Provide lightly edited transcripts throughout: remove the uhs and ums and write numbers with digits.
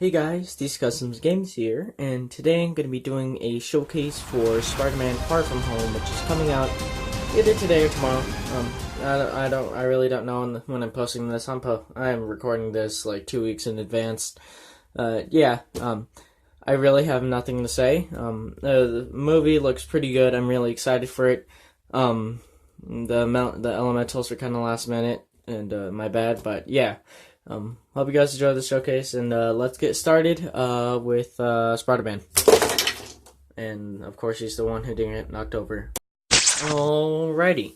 Hey guys, these Customs Games here, and today I'm going to be doing a showcase for Spider-Man Far From Home, which is coming out either today or tomorrow. I really don't know when I'm posting this. I'm recording this like 2 weeks in advance. I really have nothing to say. The movie looks pretty good. I'm really excited for it. The elementals are kind of last minute, and my bad, but yeah. Hope you guys enjoy the showcase, and let's get started with Spider-Man. And of course, he's the one who didn't get knocked over. Alrighty.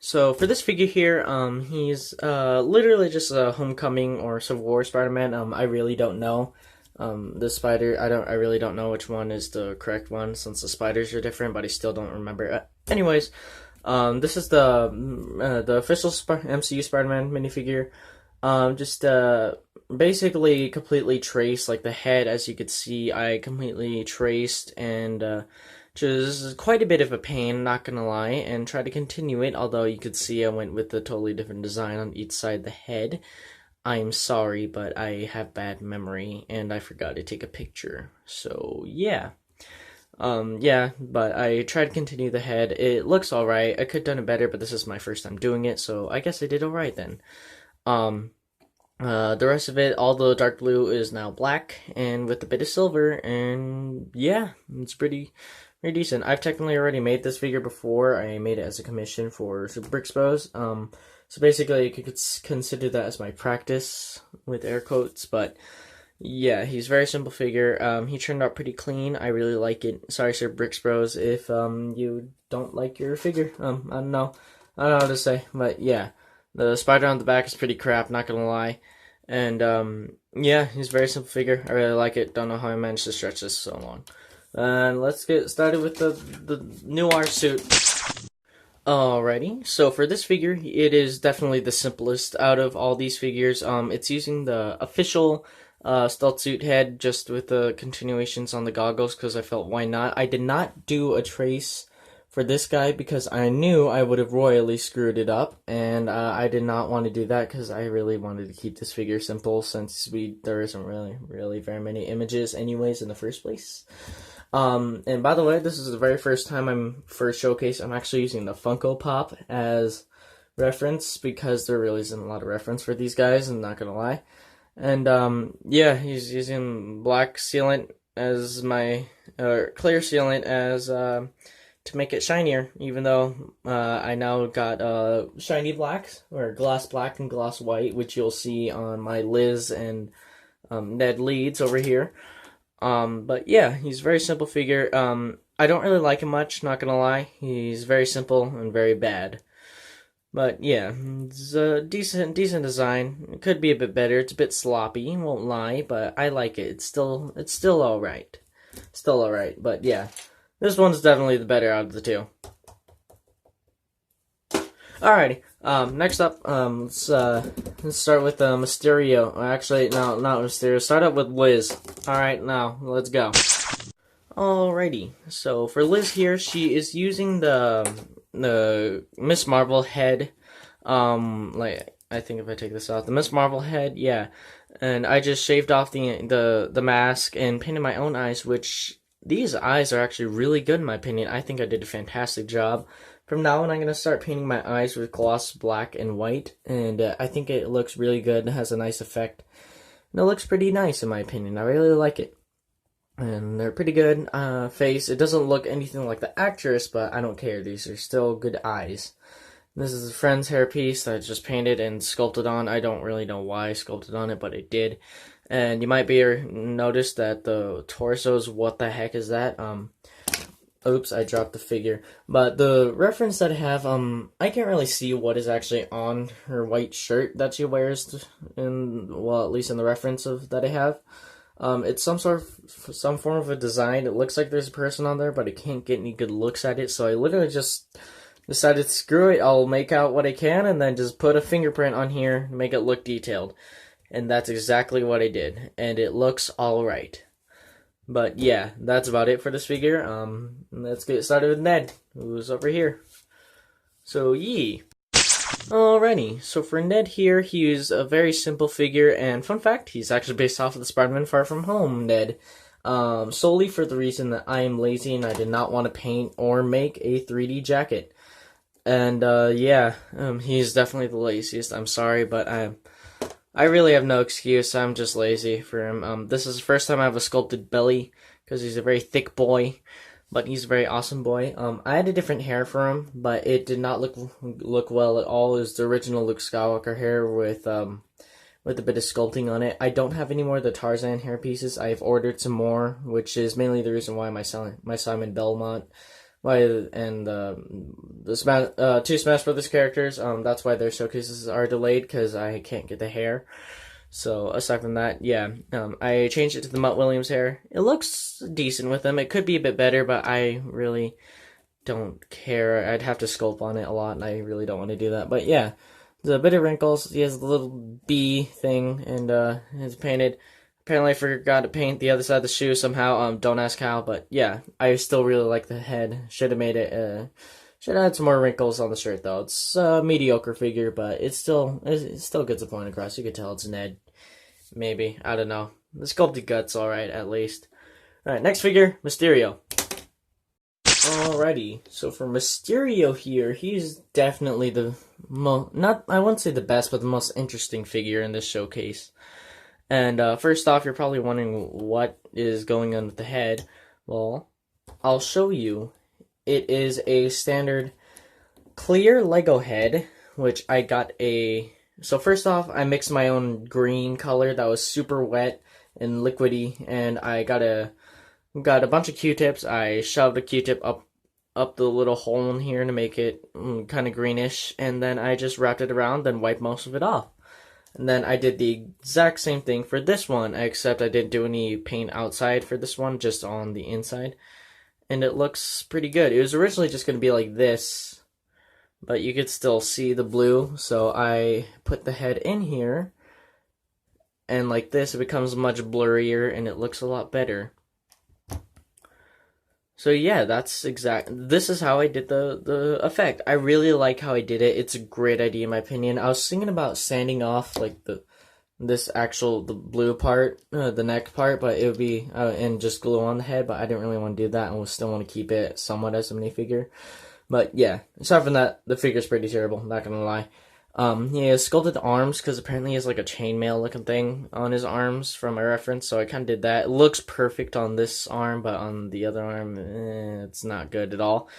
So for this figure here, he's literally just a Homecoming or Civil War Spider-Man. I really don't know. The spider, I really don't know which one is the correct one since the spiders are different, but I still don't remember. Anyways, this is the official MCU Spider-Man minifigure. Basically completely traced, like the head, as you could see, I completely traced, and just quite a bit of a pain, not gonna lie, and try to continue it, although you could see I went with a totally different design on each side of the head. I'm sorry, but I have bad memory, and I forgot to take a picture, so yeah. But I tried to continue the head. It looks alright. I could have done it better, but this is my first time doing it, so I guess I did alright then. The rest of it, all the dark blue is now black, and with a bit of silver, and yeah, it's pretty decent. I've technically already made this figure before. I made it as a commission for Brick Expos. So basically you could consider that as my practice, with air quotes, but yeah, he's a very simple figure. He turned out pretty clean. I really like it. Sorry, Sir Bricks Bros, if you don't like your figure. I don't know what to say, but yeah. The spider on the back is pretty crap, not gonna lie. And, yeah, he's a very simple figure. I really like it. Don't know how I managed to stretch this so long. And let's get started with the Noir suit. Alrighty, so for this figure, it is definitely the simplest out of all these figures. It's using the official stealth suit head, just with the continuations on the goggles, because I felt, why not? I did not do a trace for this guy because I knew I would have royally screwed it up, and I did not want to do that because I really wanted to keep this figure simple since there isn't really very many images anyways in the first place. And by the way, this is the very first time showcase, I'm actually using the Funko Pop as reference because there really isn't a lot of reference for these guys, I'm not gonna lie. And yeah, he's using black sealant as clear sealant as to make it shinier, even though I now got shiny blacks, or gloss black and gloss white, which you'll see on my Liz and Ned leads over here. But yeah, he's a very simple figure. I don't really like him much, not gonna lie. He's very simple and very bad. But yeah, it's a decent design. It could be a bit better. It's a bit sloppy, won't lie, but I like it. It's still alright. Still alright, but yeah. This one's definitely the better out of the two. Alrighty, next up, let's start with Mysterio. Actually, no, not Mysterio. Start up with Liz. Alright, now, let's go. Alrighty, so for Liz here, she is using the Miss Marvel head. I think if I take this off, the Miss Marvel head, yeah. And I just shaved off the mask and painted my own eyes, which these eyes are actually really good in my opinion. I think I did a fantastic job. From now on, I'm going to start painting my eyes with gloss black and white, and I think it looks really good. It has a nice effect, and it looks pretty nice in my opinion. I really like it, and they're pretty good. Face, it doesn't look anything like the actress, but I don't care. These are still good eyes. This is a friend's hairpiece that I just painted and sculpted on. I don't really know why I sculpted on it, but I did. And you might notice that the torso's, what the heck is that? Oops, I dropped the figure. But the reference that I have, I can't really see what is actually on her white shirt that she wears at least in the reference that I have. It's some form of a design. It looks like there's a person on there, but I can't get any good looks at it, so I literally just decided, screw it, I'll make out what I can, and then just put a fingerprint on here, make it look detailed. And that's exactly what I did, and it looks alright. But yeah, that's about it for this figure. Let's get started with Ned, who's over here. So, yee. Alrighty, so for Ned here, he's a very simple figure, and fun fact, he's actually based off of the Spider-Man Far From Home Ned. Solely for the reason that I am lazy and I did not want to paint or make a 3D jacket. And, yeah, he's definitely the laziest. I'm sorry, but I really have no excuse. I'm just lazy for him. This is the first time I have a sculpted belly, because he's a very thick boy, but he's a very awesome boy. I had a different hair for him, but it did not look well at all. It was the original Luke Skywalker hair with a bit of sculpting on it. I don't have any more of the Tarzan hair pieces. I've ordered some more, which is mainly the reason why my Simon Belmont, and the two Smash Brothers characters. That's why their showcases are delayed, because I can't get the hair. So aside from that, yeah, I changed it to the Mutt Williams hair. It looks decent with them. It could be a bit better, but I really don't care. I'd have to sculpt on it a lot, and I really don't want to do that. But yeah, there's a bit of wrinkles. He has the little bee thing, and it's painted. Apparently, I forgot to paint the other side of the shoe somehow. Don't ask how, but yeah, I still really like the head. Should have made it. Should add some more wrinkles on the shirt though. It's a mediocre figure, but it still gets the point across. You could tell it's Ned. Maybe, I don't know. The sculpted gut's alright, at least. Alright, next figure, Mysterio. Alrighty, so for Mysterio here, he's definitely the I wouldn't say the best, but the most interesting figure in this showcase. And first off, you're probably wondering what is going on with the head. Well, I'll show you. It is a standard clear Lego head, which I got a... So first off, I mixed my own green color that was super wet and liquidy, and I got a bunch of Q-tips. I shoved a Q-tip up the little hole in here to make it kind of greenish, and then I just wrapped it around, then wiped most of it off. And then I did the exact same thing for this one, except I didn't do any paint outside for this one, just on the inside. And it looks pretty good. It was originally just going to be like this, but you could still see the blue, so I put the head in here, and like this, it becomes much blurrier, and it looks a lot better. So yeah, this is how I did the effect. I really like how I did it. It's a great idea in my opinion. I was thinking about sanding off like the blue part, the neck part, but it would be, and just glue on the head, but I didn't really want to do that, and we still want to keep it somewhat as a minifigure. But yeah, aside from that, the figure's pretty terrible, not gonna lie. He has sculpted arms, because apparently he has like a chainmail looking thing on his arms from my reference, so I kind of did that. It looks perfect on this arm, but on the other arm, it's not good at all.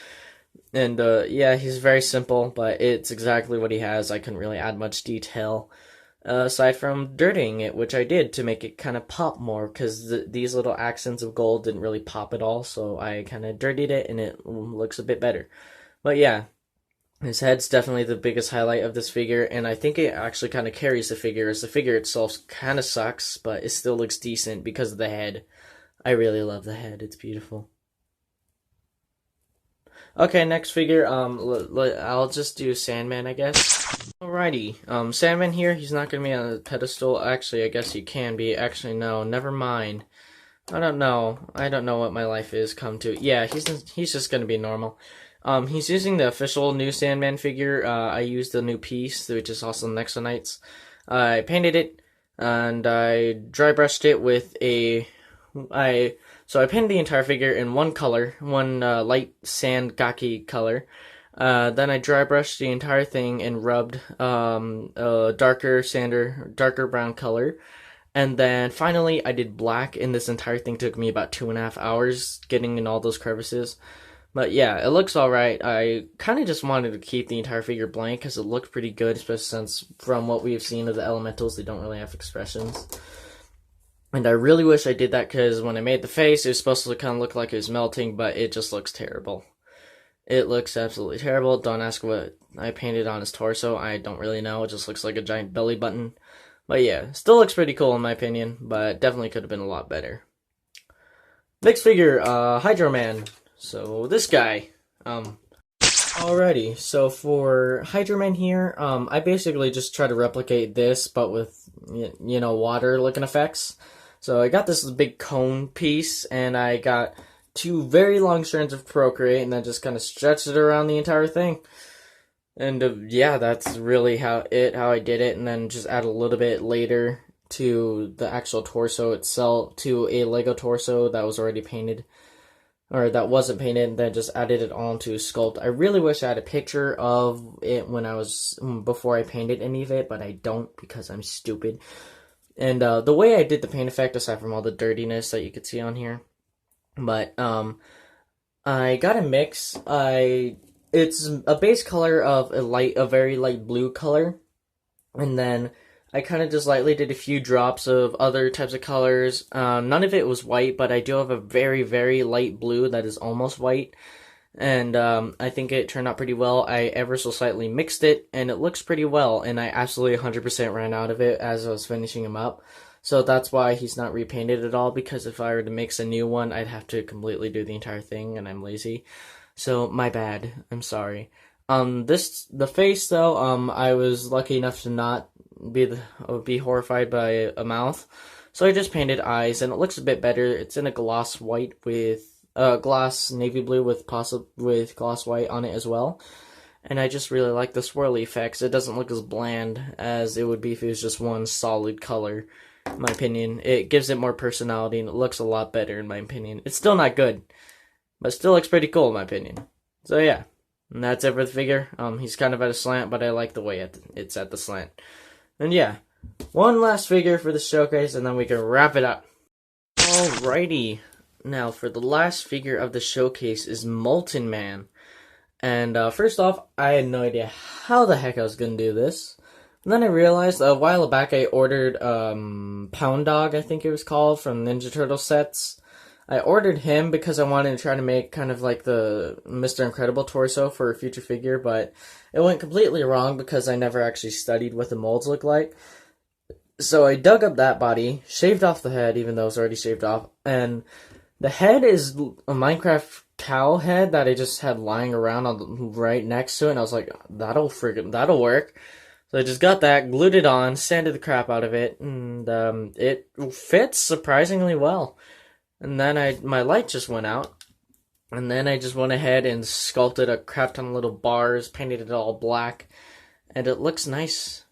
And yeah, he's very simple, but it's exactly what he has. I couldn't really add much detail, aside from dirtying it, which I did to make it kind of pop more, because these little accents of gold didn't really pop at all, so I kind of dirtied it, and it looks a bit better. But yeah, his head's definitely the biggest highlight of this figure, and I think it actually kind of carries the figure, as the figure itself kind of sucks, but it still looks decent because of the head. I really love the head, it's beautiful. Okay, next figure, I'll just do Sandman, I guess. Alrighty, Sandman here, he's not gonna be on a pedestal. Actually, I guess he can be. Actually, no, never mind. I don't know what my life is come to. Yeah, he's just gonna be normal. He's using the official new Sandman figure. I used the new piece, which is also Nexonites. I painted it, and I dry brushed it with so I painted the entire figure in one color, one light sand khaki color. Then I dry brushed the entire thing and rubbed a darker brown color. And then finally I did black, and this entire thing took me about 2.5 hours getting in all those crevices. But yeah, it looks alright. I kind of just wanted to keep the entire figure blank because it looked pretty good, especially since from what we've seen of the elementals, they don't really have expressions. And I really wish I did that, because when I made the face, it was supposed to kind of look like it was melting, but it just looks terrible. It looks absolutely terrible. Don't ask what I painted on his torso. I don't really know. It just looks like a giant belly button. But yeah, still looks pretty cool in my opinion, but definitely could have been a lot better. Next figure, Hydra Man. So this guy, alrighty, so for Hydra Man here, I basically just try to replicate this, but with, you know, water looking effects. So I got this big cone piece, and I got 2 very long strands of Procreate, and then just kind of stretched it around the entire thing. And yeah, that's really how I did it, and then just add a little bit later to the actual torso itself, to a Lego torso that was already painted, or that wasn't painted, and then just added it onto a sculpt. I really wish I had a picture of it when I was, before I painted any of it, but I don't because I'm stupid. And the way I did the paint effect, aside from all the dirtiness that you could see on here, but I got a mix. It's a base color of a very light blue color, and then I kind of just lightly did a few drops of other types of colors. None of it was white, but I do have a very, very light blue that is almost white. And I think it turned out pretty well. I ever so slightly mixed it, and it looks pretty well. And I absolutely 100% ran out of it as I was finishing him up. So that's why he's not repainted at all, because if I were to mix a new one, I'd have to completely do the entire thing, and I'm lazy. So my bad. I'm sorry. The face though, I was lucky enough to not be horrified by a mouth, so I just painted eyes, and it looks a bit better. It's in a gloss white with gloss navy blue with gloss white on it as well, and I just really like the swirly effects. It doesn't look as bland as it would be if it was just one solid color. In my opinion, it gives it more personality, and it looks a lot better. In my opinion, it's still not good, but still looks pretty cool in my opinion. So yeah. And that's it for the figure. He's kind of at a slant, but I like the way it's at the slant. And yeah, one last figure for the showcase, and then we can wrap it up. Alrighty. Now, for the last figure of the showcase is Molten Man. And first off, I had no idea how the heck I was going to do this. And then I realized a while back I ordered Pound Dog, I think it was called, from Ninja Turtle sets. I ordered him because I wanted to try to make kind of like the Mr. Incredible torso for a future figure, but it went completely wrong because I never actually studied what the molds look like. So I dug up that body, shaved off the head, even though it was already shaved off, and the head is a Minecraft cow head that I just had lying around right next to it, and I was like, that'll work. So I just got that, glued it on, sanded the crap out of it, and it fits surprisingly well. And then my light just went out, and then I just went ahead and sculpted a crap ton of little bars, painted it all black, and it looks nice.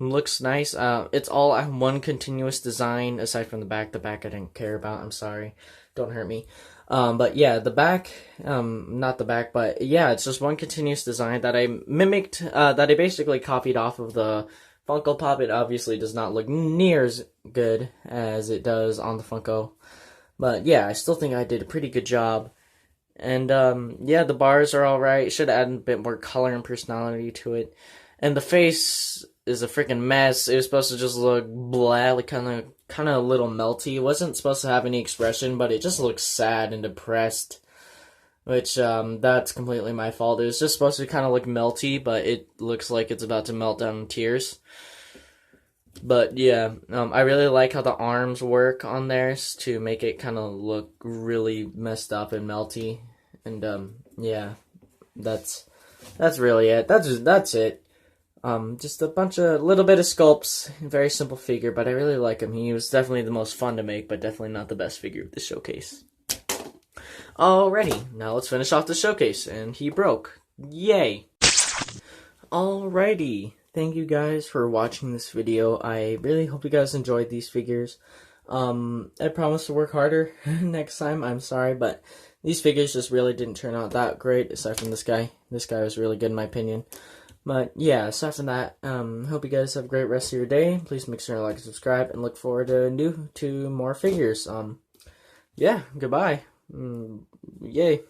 It's all one continuous design, aside from the back. The back I didn't care about, I'm sorry. Don't hurt me. But yeah, the back, not the back, but yeah, it's just one continuous design that I mimicked, that I basically copied off of the Funko Pop. It obviously does not look near as good as it does on the Funko. But yeah, I still think I did a pretty good job. And yeah, the bars are alright. Should add a bit more color and personality to it. And the face is a freaking mess. It was supposed to just look blah, like kind of a little melty. It wasn't supposed to have any expression, but it just looks sad and depressed. Which, that's completely my fault. It was just supposed to kind of look melty, but it looks like it's about to melt down in tears. But yeah, I really like how the arms work on theirs to make it kind of look really messed up and melty. And yeah, that's really it. That's it. Just a little bit of sculpts, very simple figure, but I really like him. He was definitely the most fun to make, but definitely not the best figure of the showcase. Alrighty, now let's finish off the showcase, and he broke. Yay! Alrighty. Thank you guys for watching this video. I really hope you guys enjoyed these figures. I promise to work harder next time. I'm sorry, but these figures just really didn't turn out that great, aside from this guy. This guy was really good in my opinion. But yeah, aside from that, hope you guys have a great rest of your day. Please make sure to like and subscribe, and look forward to more figures. Yeah, goodbye. Yay.